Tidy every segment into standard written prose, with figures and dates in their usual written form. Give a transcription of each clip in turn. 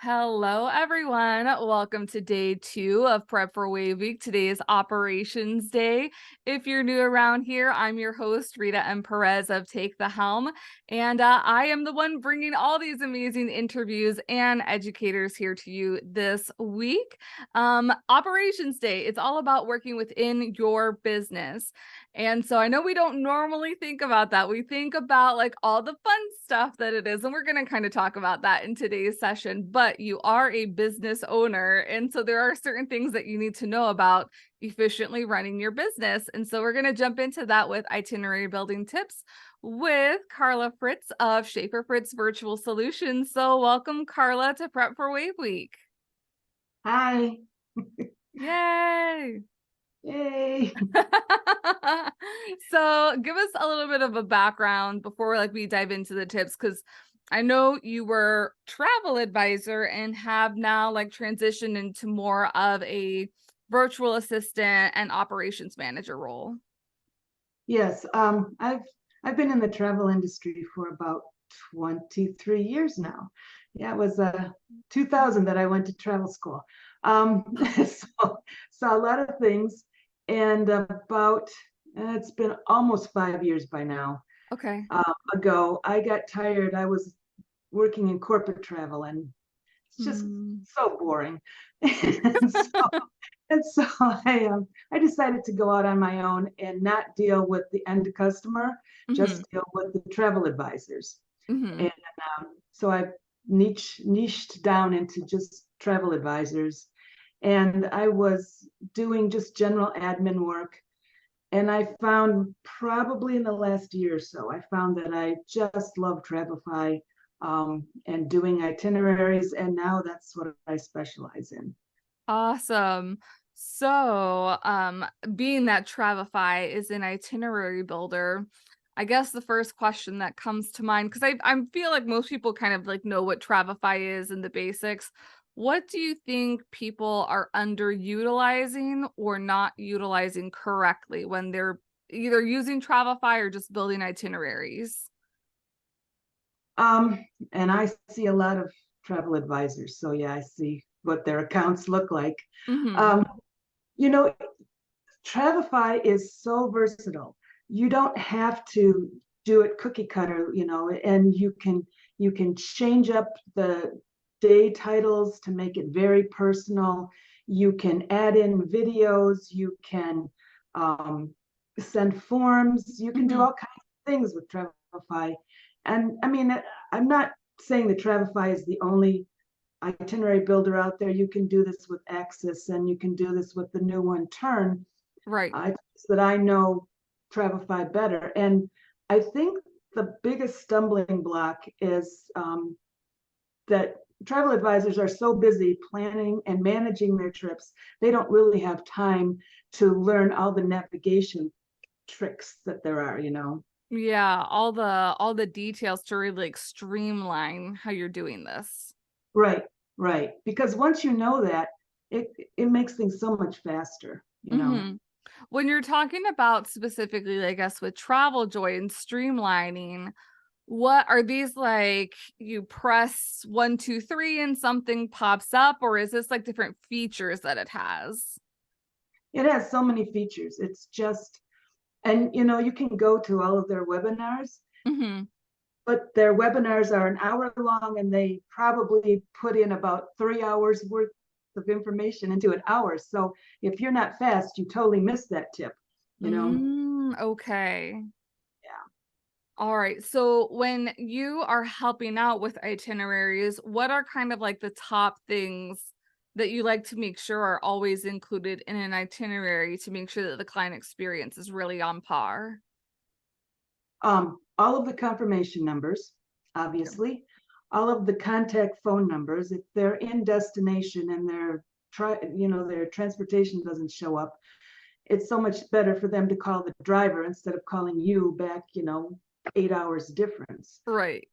Hello, everyone. Welcome to day 2 of Prep for Wave Week. Today is Operations Day. If you're new around here, I'm your host, Rita M. Perez of Take the Helm, and I am the one bringing all these amazing interviews and educators here to you this week. Operations Day, it's all about working within your business. And so I know we don't normally think about that. We think about like all the fun stuff that it is, and we're going to kind of talk about that in today's session, but you are a business owner. And so there are certain things that you need to know about efficiently running your business. And so we're going to jump into that with itinerary building tips with Karla Fritz of Shaffer Fritz Virtual Solutions. So welcome, Karla, to Prep for Wave Week. Hi. Yay. Yay. So give us a little bit of a background before we dive into the tips, because I know you were travel advisor and have now transitioned into more of a virtual assistant and operations manager role. Yes, I've been in the travel industry for about 23 years now. Yeah, it was 2000 that I went to travel school. So a lot of things, and it's been almost 5 years by now. Okay. Ago, I got tired. I was working in corporate travel, and it's just so boring. And so, and so I decided to go out on my own and not deal with the end customer, just deal with the travel advisors. And so I niched down into just travel advisors. And I was doing just general admin work. And I found probably in the last year or so, I found that I just love Travefy and doing itineraries. And now that's what I specialize in. Awesome. So, being that Travefy is an itinerary builder, I guess the first question that comes to mind, because I feel like most people kind of know what Travefy is and the basics. What do you think people are underutilizing or not utilizing correctly when they're either using Travefy or just building itineraries? And I see a lot of travel advisors. So yeah, I see what their accounts look like. Um, you know, Travefy is so versatile. You don't have to do it cookie cutter, and you can change up the day titles to make it very personal. You can add in videos. You can send forms. You can do all kinds of things with Travefy. And I mean, I'm not saying that Travefy is the only itinerary builder out there. You can do this with Axis, and you can do this with the new one, Turn. Right. That I know Travefy better. And I think the biggest stumbling block is that travel advisors are so busy planning and managing their trips, they don't really have time to learn all the navigation tricks that there are, Yeah, all the details to really streamline how you're doing this. Right, right. Because once you know that, it makes things so much faster, When you're talking about specifically, I guess, with Travel Joy and streamlining, what are these you press 1, 2, 3 and something pops up, or is this different features that it has? It has so many features. It's just, and you can go to all of their webinars, but their webinars are an hour long, and they probably put in about 3 hours worth of information into an hour. So if you're not fast, you totally miss that tip, Okay. Yeah. All right. So when you are helping out with itineraries, what are kind of the top things that you like to make sure are always included in an itinerary to make sure that the client experience is really on par? All of the confirmation numbers, obviously, all of the contact phone numbers. If they're in destination and their transportation doesn't show up, it's so much better for them to call the driver instead of calling you back, 8 hours difference. Right.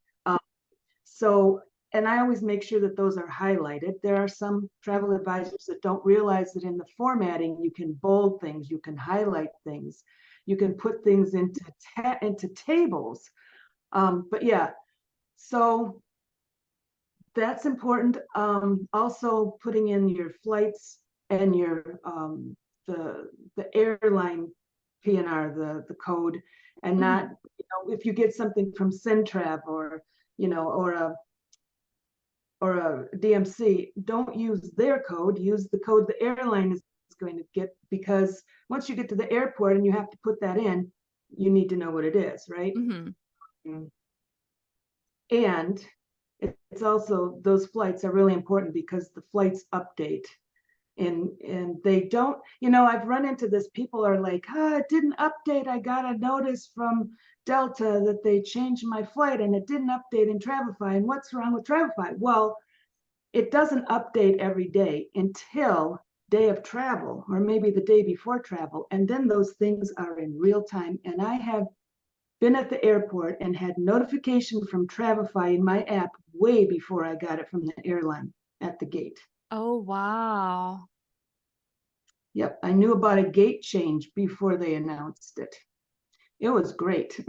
So, and I always make sure that those are highlighted. There are some travel advisors that don't realize that in the formatting, you can bold things, you can highlight things, you can put things into tables. But yeah, so that's important. Also putting in your flights and your the airline PNR, the code, and not, if you get something from Centrav or or a DMC, don't use their code, use the code the airline is going to get, because once you get to the airport and you have to put that in, you need to know what it is, right? Mm. And it's also, those flights are really important because the flights update, and they don't, I've run into this, people are like, it didn't update, I got a notice from Delta that they changed my flight and it didn't update in Travefy, and what's wrong with Travefy? Well, it doesn't update every day until day of travel, or maybe the day before travel, and then those things are in real time. And I have been at the airport and had notification from Travefy in my app way before I got it from the airline at the gate. Oh, wow. Yep, I knew about a gate change before they announced it. It was great.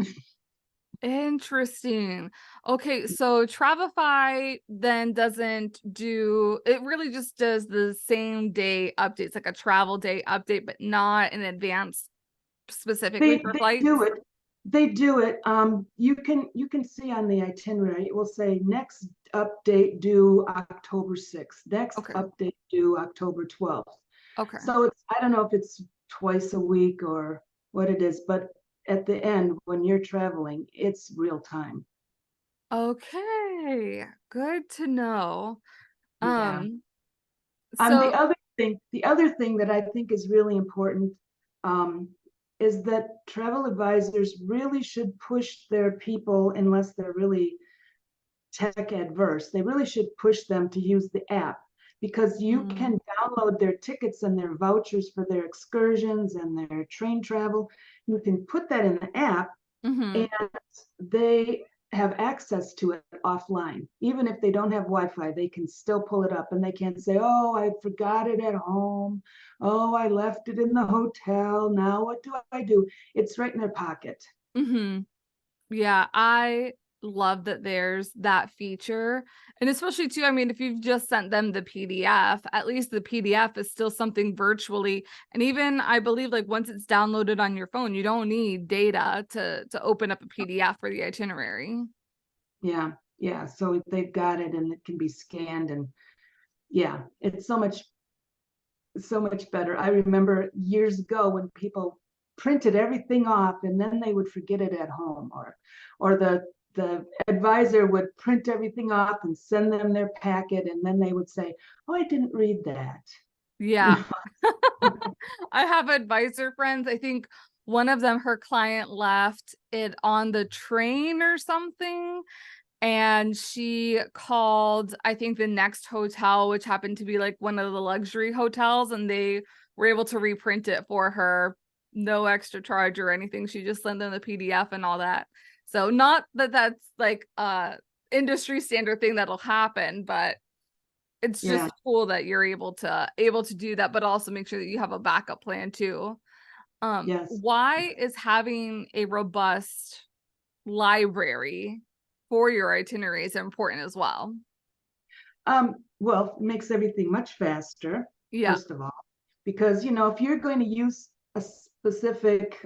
Interesting. Okay, so Travefy then doesn't do, it really just does the same day updates, like a travel day update, but not in advance specifically for They flights. do it. They do it. You can see on the itinerary, it will say next update due October 6th, next update due October 12th. Okay. So it's, I don't know if it's twice a week or what it is, but at the end, when you're traveling, it's real time. Okay, good to know. Yeah. So The other thing that I think is really important, is that travel advisors really should push their people, unless they're really tech adverse, they really should push them to use the app, because you can download their tickets and their vouchers for their excursions and their train travel. You can put that in the app, and they have access to it offline. Even if they don't have Wi-Fi, they can still pull it up, and they can't say, oh, I forgot it at home. Oh, I left it in the hotel. Now what do I do? It's right in their pocket. Yeah, I love that there's that feature. And especially too, I mean, if you've just sent them the PDF, at least the PDF is still something virtually. And even I believe like once it's downloaded on your phone, you don't need data to open up a PDF for the itinerary. Yeah, yeah. So they've got it and it can be scanned, and yeah, it's so much better. I remember years ago when people printed everything off and then they would forget it at home, or the advisor would print everything off and send them their packet, and then they would say, oh, I didn't read that. Yeah. I have advisor friends. I think one of them, her client left it on the train or something, and she called, I think, the next hotel, which happened to be like one of the luxury hotels, and they were able to reprint it for her, no extra charge or anything. She just sent them the PDF and all that. So not that that's like a industry standard thing that'll happen, but it's just cool that you're able to do that, but also make sure that you have a backup plan too. Why is having a robust library for your itineraries important as well? Well, it makes everything much faster, first of all, because if you're going to use a specific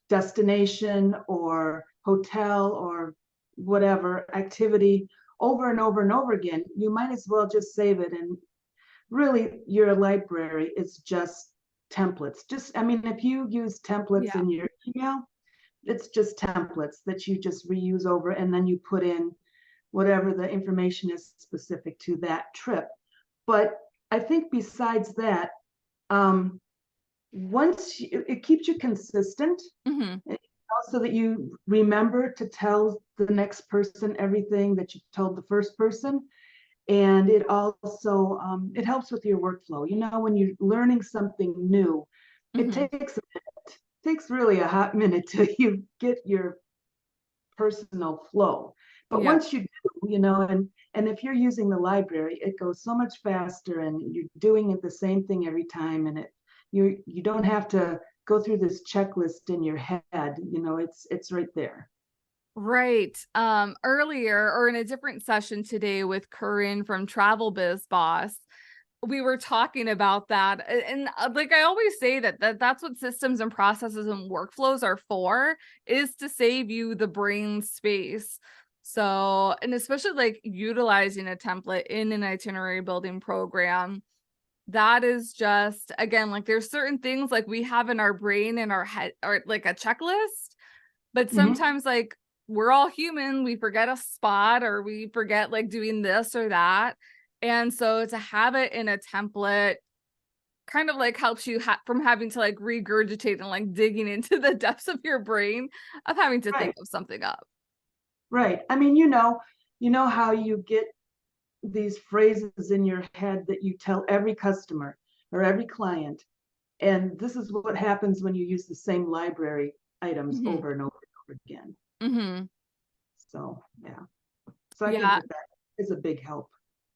destination or hotel or whatever activity over and over and over again, you might as well just save it. And really, your library is just templates. I mean, if you use templates in your email, it's just templates that you just reuse over, and then you put in whatever the information is specific to that trip. But I think besides that, it keeps you consistent, also that you remember to tell the next person everything that you told the first person. And it also it helps with your workflow. When you're learning something new, it takes a minute. It takes really a hot minute till you get your personal flow. But once you do, and if you're using the library, it goes so much faster, and you're doing it the same thing every time, and you don't have to go through this checklist in your head. It's right there. Right. Earlier or in a different session today with Corinne from Travel Biz Boss, we were talking about that. And like I always say that's what systems and processes and workflows are for, is to save you the brain space. So, and especially like utilizing a template in an itinerary building program, that is just, again, like there's certain things like we have in our brain, in our head, or like a checklist, but Mm-hmm. sometimes like we're all human, we forget a spot or we forget like doing this or that. And so to have it in a template kind of like helps you from having to like regurgitate and like digging into the depths of your brain of having to think Right, of something up. right. I mean, you know how you get these phrases in your head that you tell every customer or every client. And this is what happens when you use the same library items Hmm. over and over and over again. Hmm. So, yeah. So I think Yeah. that is a big help.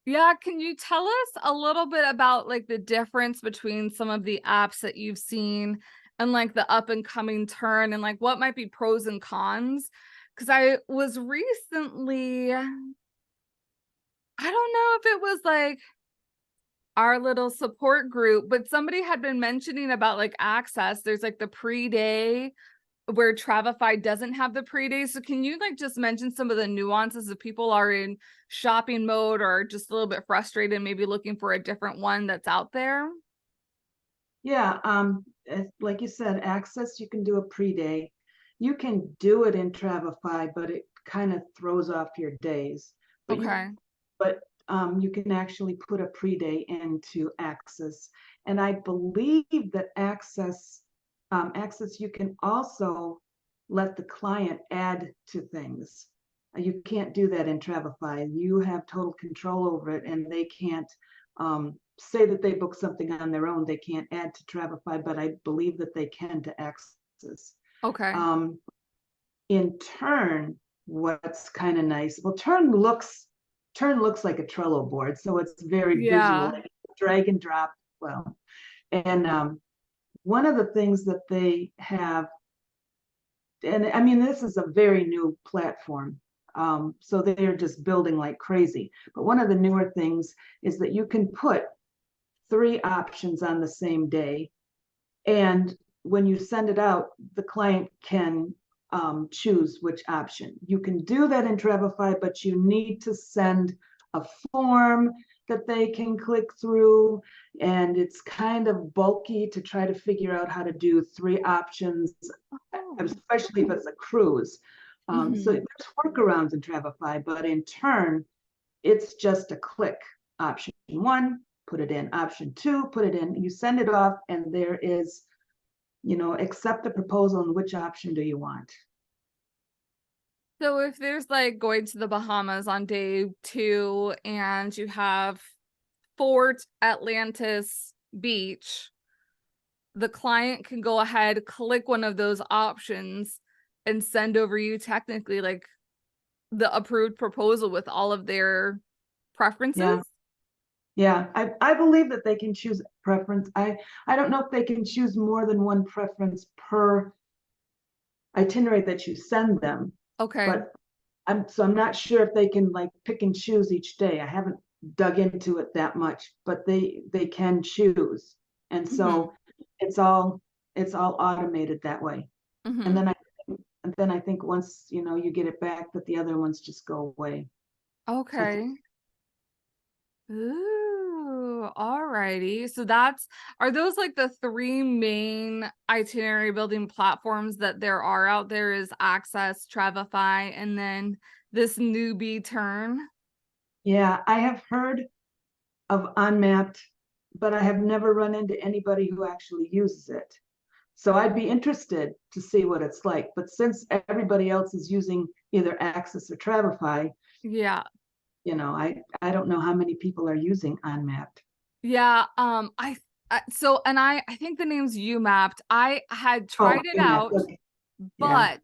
Yeah, can you tell us a little bit about like the difference between some of the apps that you've seen and like the up and coming turn, and like what might be pros and cons? Because I was recently, I don't know if it was like our little support group, but somebody had been mentioning about like access. There's like the pre-day where Travify doesn't have the pre-day. So can you like just mention some of the nuances if people are in shopping mode or just a little bit frustrated, maybe looking for a different one that's out there? Yeah, like you said, access, you can do a pre-day. You can do it in Travify, but it kind of throws off your days. But you Okay. but you can actually put a pre-day into access. And I believe that access, you can also let the client add to things. You can't do that in Travify. You have total control over it, and they can't say that they book something on their own. They can't add to Travify, but I believe that they can to access. Okay. Um, in Turn, what's kind of nice, well, Turn looks like a Trello board, so it's very visual, Yeah. like drag and drop. Well, and one of the things that they have, and I mean, this is a very new platform, so they're just building like crazy. But one of the newer things is that you can put 3 options on the same day, and when you send it out, the client can choose which option. You can do that in Travify, but you need to send a form that they can click through, and it's kind of bulky to try to figure out how to do 3 options, Oh. especially if it's a cruise. So Hmm. there's workarounds in Travify, but in Turn, it's just a click. Option 1, put it in. Option 2, put it in. You send it off, and there is, accept the proposal and which option do you want. So if there's like going to the Bahamas on day 2 and you have Fort Atlantis Beach, the client can go ahead, click one of those options, and send over you technically like the approved proposal with all of their preferences. Yeah. Yeah, I believe that they can choose preference. I don't know if they can choose more than one preference per itinerary that you send them, Okay. but I'm not sure if they can like pick and choose each day. I haven't dug into it that much, but they can choose. And Hmm. so it's all automated that way. And Hmm. then I think once you get it back, that the other ones just go away. I think. Okay. Ooh, alrighty. So are those like the three main itinerary building platforms that there are out there? Is Access, Travify, and then this newbie turn? Yeah, I have heard of Unmapped, but I have never run into anybody who actually uses it. So I'd be interested to see what it's like. But since everybody else is using either Access or Travify, Yeah. I don't know how many people are using Unmapped. Yeah. I think the name's UMapped. I had Oh, tried it Unmapped. out, Okay. Yeah.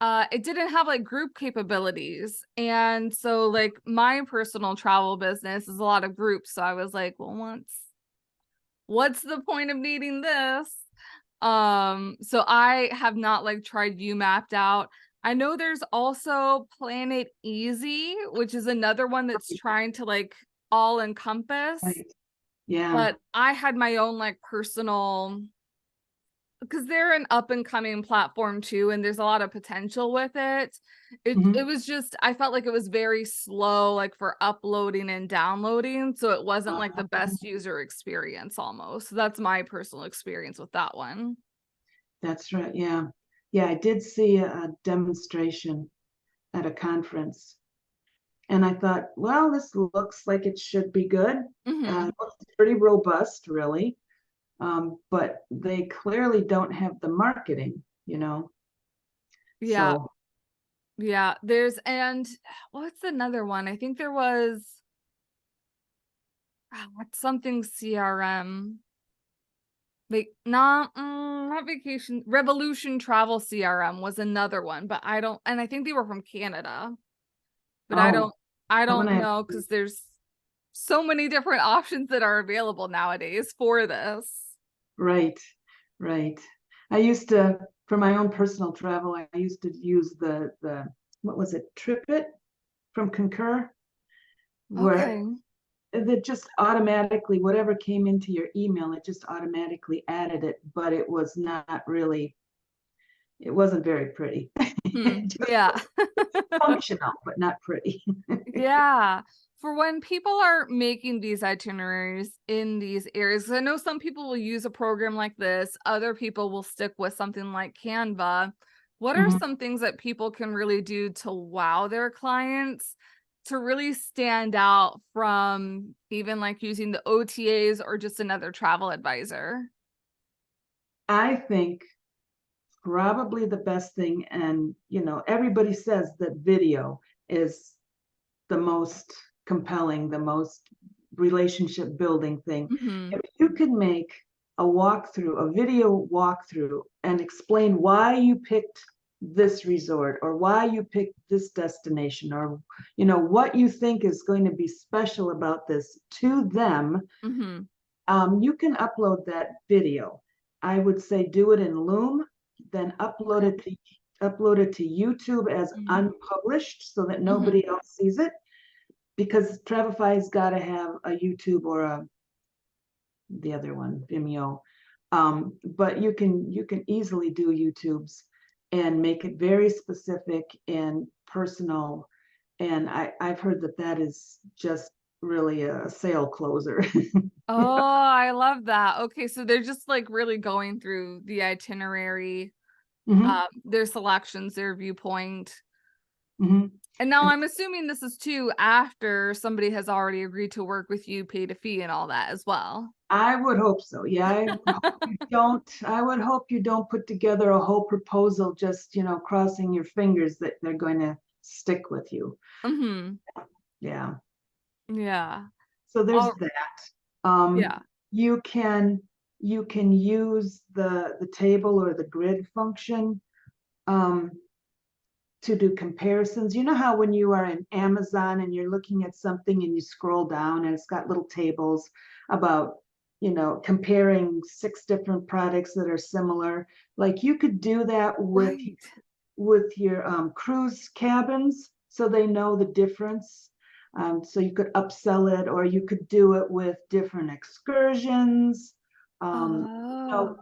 but it didn't have like group capabilities. And so like my personal travel business is a lot of groups. So I was like, well, what's the point of needing this? So I have not like tried you mapped out. I know there's also Planet Easy, which is another one that's trying to like all encompass. Right. Yeah. But I had my own like personal, because they're an up and coming platform too, and there's a lot of potential with it. It was just, I felt like it was very slow, like for uploading and downloading, so it wasn't like the best user experience almost. So that's my personal experience with that one. That's right. Yeah. Yeah, I did see a demonstration at a conference, and I thought, well, this looks like it should be good. Mm-hmm. It looks pretty robust, really. But they clearly don't have the marketing, you know. Yeah, So yeah. There's, and what's another one? I think there was what's something CRM. Like not vacation, Revolution Travel CRM was another one, but I don't, and I think they were from Canada, but I oh, don't I that one don't I have. know because there's so many different options that are available nowadays for this. Right, right. I used to, for my own personal travel, I used to use the what was it, TripIt from Concur, where Okay. that just automatically, whatever came into your email, it just automatically added it, but it was not really, it wasn't very pretty. It just Yeah. functional, but not pretty. Yeah. For when people are making these itineraries in these areas, 'cause I know some people will use a program like this, other people will stick with something like Canva. What are Mhm. some things that people can really do to wow their clients, to really stand out from even like using the OTAs or just another travel advisor? I think probably the best thing, and everybody says that video is the most compelling, the most relationship building thing. Mm-hmm. If you can make a walkthrough, a video walkthrough, and explain why you picked this resort or why you picked this destination, or what you think is going to be special about this to them, Mm-hmm. you can upload that video. I would say do it in Loom, then Okay. upload it to YouTube as Mm-hmm. unpublished so that Mm-hmm. nobody else sees it, because Travefy's got to have a YouTube or the other one, Vimeo. But you can easily do YouTubes and make it very specific and personal. And I've heard that is just really a sale closer. Oh, I love that. Okay, so they're just like really going through the itinerary, Hmm. their selections, their viewpoint. Hmm. And now I'm assuming this is too after somebody has already agreed to work with you, paid a fee and all that as well. I would hope so. Yeah, I would hope you don't put together a whole proposal just, crossing your fingers that they're going to stick with you. Mm-hmm. Yeah. Yeah. So there's Oh, that. Um, yeah. you can you can use the table or the grid function, um, to do comparisons. You know how when you are in Amazon and you're looking at something and you scroll down and it's got little tables about, comparing 6 different products that are similar. Like you could do that Right. with your cruise cabins so they know the difference. So you could upsell it, or you could do it with different excursions. Um, you Oh. know,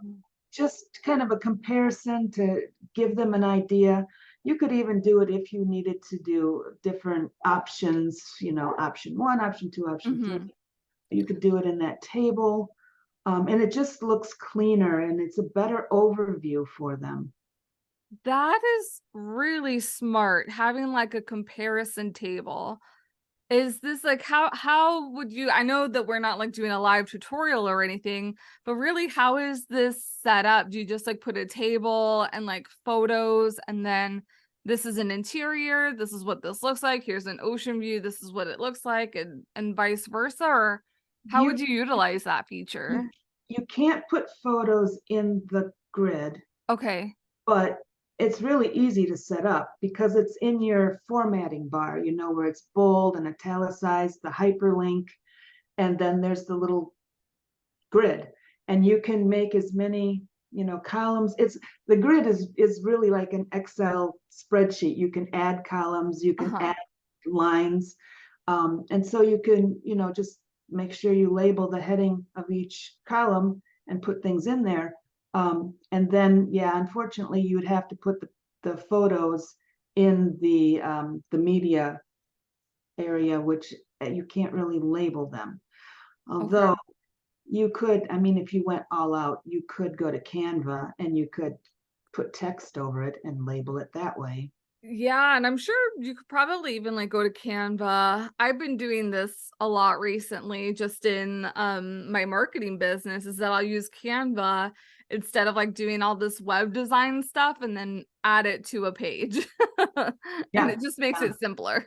just kind of a comparison to give them an idea. You could even do it if you needed to do different options, option one, option two, option three. Mm-hmm. You could do it in that table. And it just looks cleaner and it's a better overview for them. That is really smart, having like a comparison table. Is this like how would you, I know that we're not like doing a live tutorial or anything, but really how is this set up? Do you just like put a table and like photos and then this is an interior, this is what this looks like, here's an ocean view, this is what it looks like, and vice versa? Or how would You you utilize that feature? you you can't put photos in the grid, Okay. but it's really easy to set up because it's in your formatting bar, where it's bold and italicized, the hyperlink, and then there's the little grid. And you can make as many columns. The grid is really like an Excel spreadsheet. You can add columns, you can add lines. And so you can, just make sure you label the heading of each column and put things in there. And then, yeah, unfortunately, you would have to put the photos in the media area, which you can't really label them. Although you could, I mean, if you went all out, you could go to Canva and you could put text over it and label it that way. Yeah, and I'm sure you could probably even like go to Canva. I've been doing this a lot recently just in my marketing business, is that I'll use Canva instead of like doing all this web design stuff and then add it to a page. And Yeah, it just makes yeah. it simpler.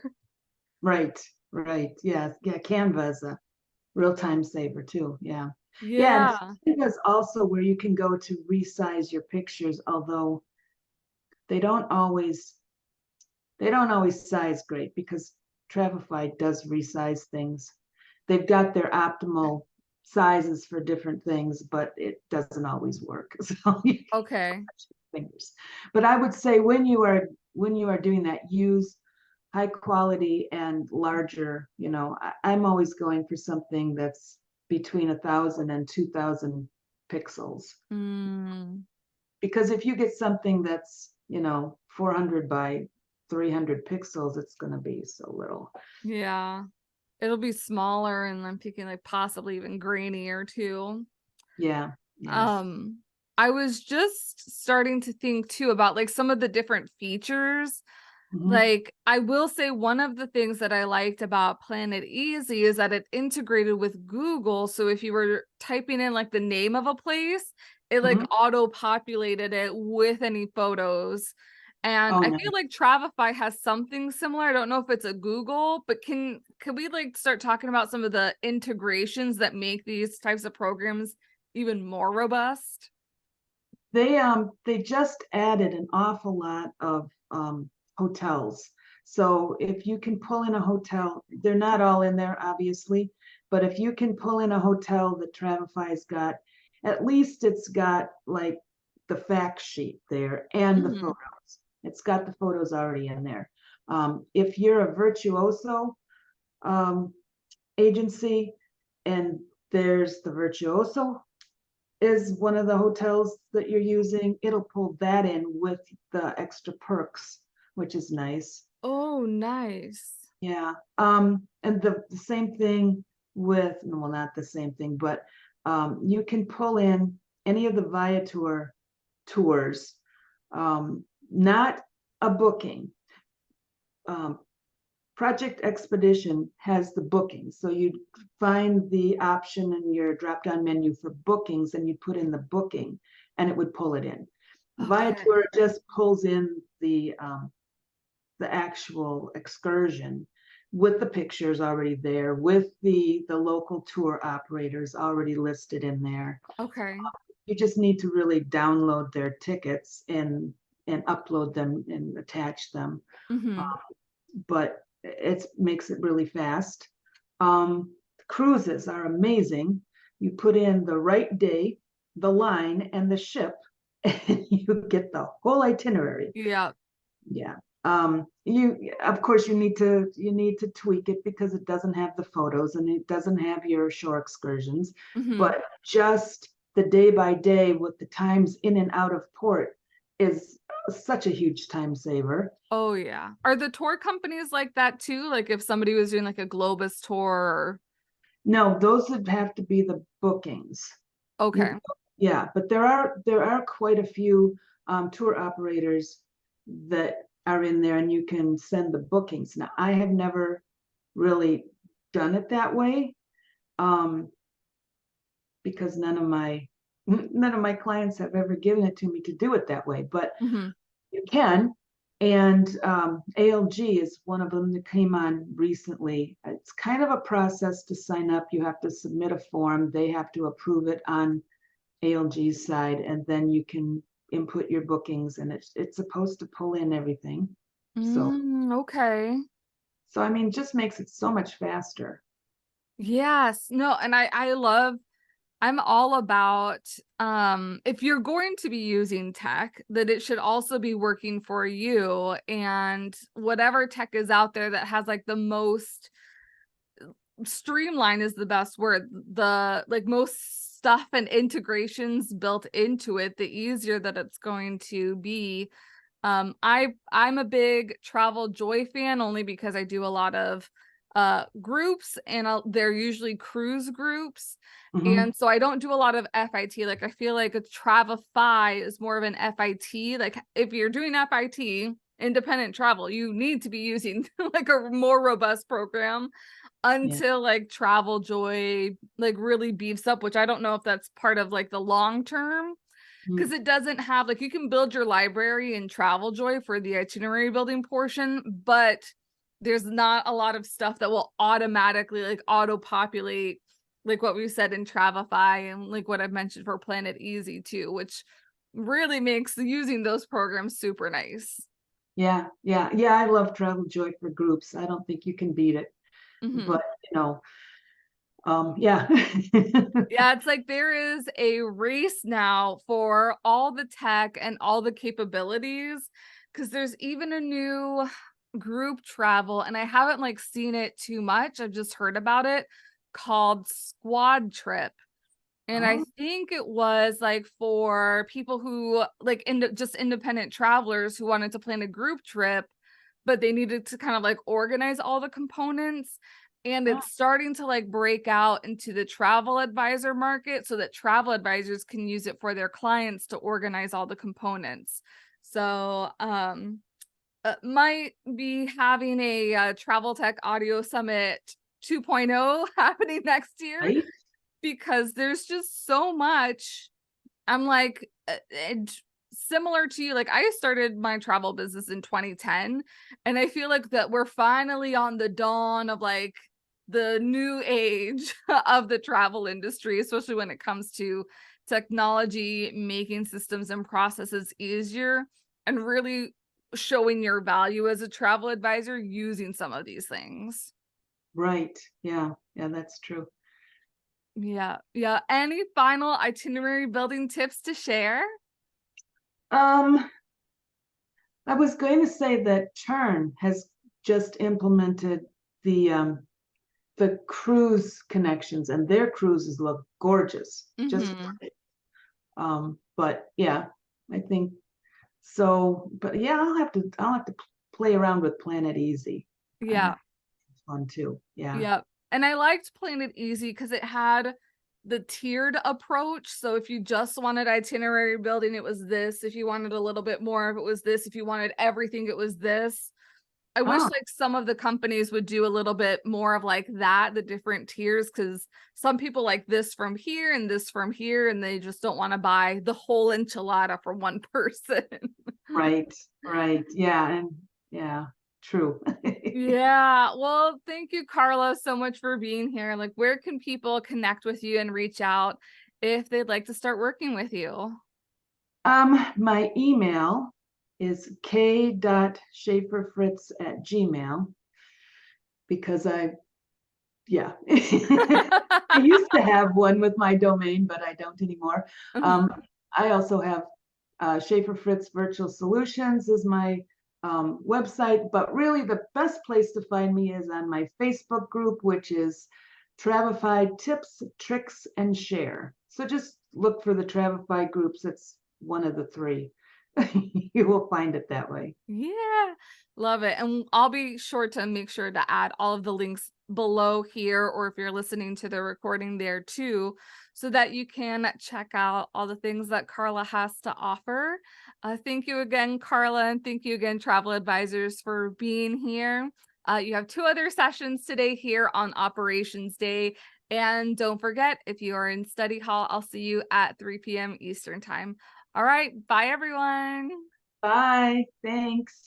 Right, right. Yeah, yeah. Canva is a real time saver too. Yeah. Yeah, and Yeah. Canva's also where you can go to resize your pictures, although they don't always they don't always size great because Travefy does resize things. They've got their optimal sizes for different things, but it doesn't always work. So you Okay. fingers. But I would say when you are doing that, use high quality and larger. I'm always going for something that's between 1,000 and 2,000 pixels. Mm, Because if you get something that's 400 by 300 pixels, it's going to be so little. yeah. It'll be smaller and I'm thinking like possibly even grainier too. Yeah. Yes. Um, I was just starting to think too about like some of the different features. Mhm. Like, I will say one of the things that I liked about Planet Easy is that it integrated with Google. So if you were typing in like the name of a place, it like Mhm. auto-populated it with any photos. And Oh, I no. feel like Travefy has something similar. I don't know if it's a Google, but can we like start talking about some of the integrations that make these types of programs even more robust? They just added an awful lot of hotels. So if you can pull in a hotel, they're not all in there, obviously, but if you can pull in a hotel that Travefy's got, at least it's got like the fact sheet there and the Hmm. photos. It's got the photos already in there. If you're a virtuoso um, agency and there's the virtuoso is one of the hotels that you're using, it'll pull that in with the extra perks, which is nice. Oh, nice. Yeah. And the same thing with, well, not the same thing, but you can pull in any of the Viator tours, not a booking. Um, Project Expedition has the bookings. So you'd find the option in your drop down menu for bookings and you put in the booking and it would pull it in. Okay. Viator just pulls in the actual excursion with the pictures already there, with the local tour operators already listed in there. Okay. You just need to really download their tickets and upload them and attach them. Hmm. But it makes it really fast. Cruises are amazing. You put in the right day, the line, and the ship, and you get the whole itinerary. Yeah. Yeah. You of course you need to tweak it because it doesn't have the photos and it doesn't have your shore excursions, Hmm. but just the day by day with the times in and out of port is such a huge time saver. Oh yeah. Are the tour companies like that too? Like if somebody was doing like a Globus tour or... No, those would have to be the bookings. You, Okay. yeah, but there are quite a few tour operators that are in there, and you can send the bookings. Now, I have never really done it that way um, because none of my clients have ever given it to me to do it that way. But Hmm. you can. And ALG is one of them that came on recently. It's kind of a process to sign up. You have to submit a form. They have to approve it on ALG's side, and then you can input your bookings, and it's supposed to pull in everything. So, Okay. I mean, just makes it so much faster. Yes. No, and I love I'm all about if you're going to be using tech, that it should also be working for you, and whatever tech is out there that has like the most streamline is the best word, the like most stuff and integrations built into it, the easier that it's going to be. I'm a big Travel Joy fan only because I do a lot of groups, and they're usually cruise groups. Mm-hmm. And so I don't do a lot of FIT. Like I feel like a Travify is more of an FIT. Like if you're doing FIT, independent travel, you need to be using like a more robust program Yeah. until like Travel Joy like really beefs up, which I don't know if that's part of like the long term, because it doesn't have like, you can build your library in Travel Joy for the itinerary building portion, but there's not a lot of stuff that will automatically like auto populate like what we said in Travify, and like what I've mentioned for Planet Easy too, which really makes using those programs super nice. Yeah, yeah, yeah. I love Travel Joy for groups. I don't think you can beat it. Mm-hmm. But yeah. Yeah, it's like there is a race now for all the tech and all the capabilities, because there's even a new group travel, and I haven't like seen it too much. I've just heard about it, called Squad Trip. And I Oh, think it was like for people who like just independent travelers who wanted to plan a group trip, but they needed to kind of like organize all the components. And oh, it's starting to like break out into the travel advisor market so that travel advisors can use it for their clients to organize all the components. So, might be having a travel tech audio summit 2.0 happening next year, right? because there's just so much. I'm like, and similar to you, like I started my travel business in 2010, and I feel like that we're finally on the dawn of like the new age of the travel industry, especially when it comes to technology making systems and processes easier, and really showing your value as a travel advisor using some of these things. Right. Yeah. Yeah, that's true. Yeah. Yeah. Any final itinerary building tips to share? Um, I was going to say that Turn has just implemented the cruise connections, and their cruises look gorgeous. Just Mm-hmm. but yeah, I think so. But yeah, I'll have to play around with Planet Easy. I Yeah. think it's fun too. Yeah. Yeah. And I liked Planet Easy because it had the tiered approach. So if you just wanted itinerary building, it was this. If you wanted a little bit more, if it was this. If you wanted everything, it was this. I wish Oh, like some of the companies would do a little bit more of like that, the different tiers, because some people like this from here and this from here, and they just don't want to buy the whole enchilada for one person. right, right. Yeah, and yeah, true. Yeah. Well, thank you, Karla, so much for being here. Like, where can people connect with you and reach out if they'd like to start working with you? My email is k.shafferfritz@gmail, because yeah. I used to have one with my domain, but I don't anymore. Um, Mhm. I also have Shaffer Fritz Virtual Solutions is my website, but really the best place to find me is on my Facebook group, which is Travify Tips, Tricks, and Share. So just look for the Travify groups. It's one of the three. You will find it that way. Yeah, love it. And I'll be sure to make sure to add all of the links below here, or if you're listening to the recording there too, so that you can check out all the things that Karla has to offer. Thank you again, Karla, and thank you again, travel advisors, for being here. You have 2 other sessions today here on Operations Day. And don't forget, if you are in study hall, I'll see you at 3 p.m. Eastern time. All right, bye everyone. Bye. Thanks.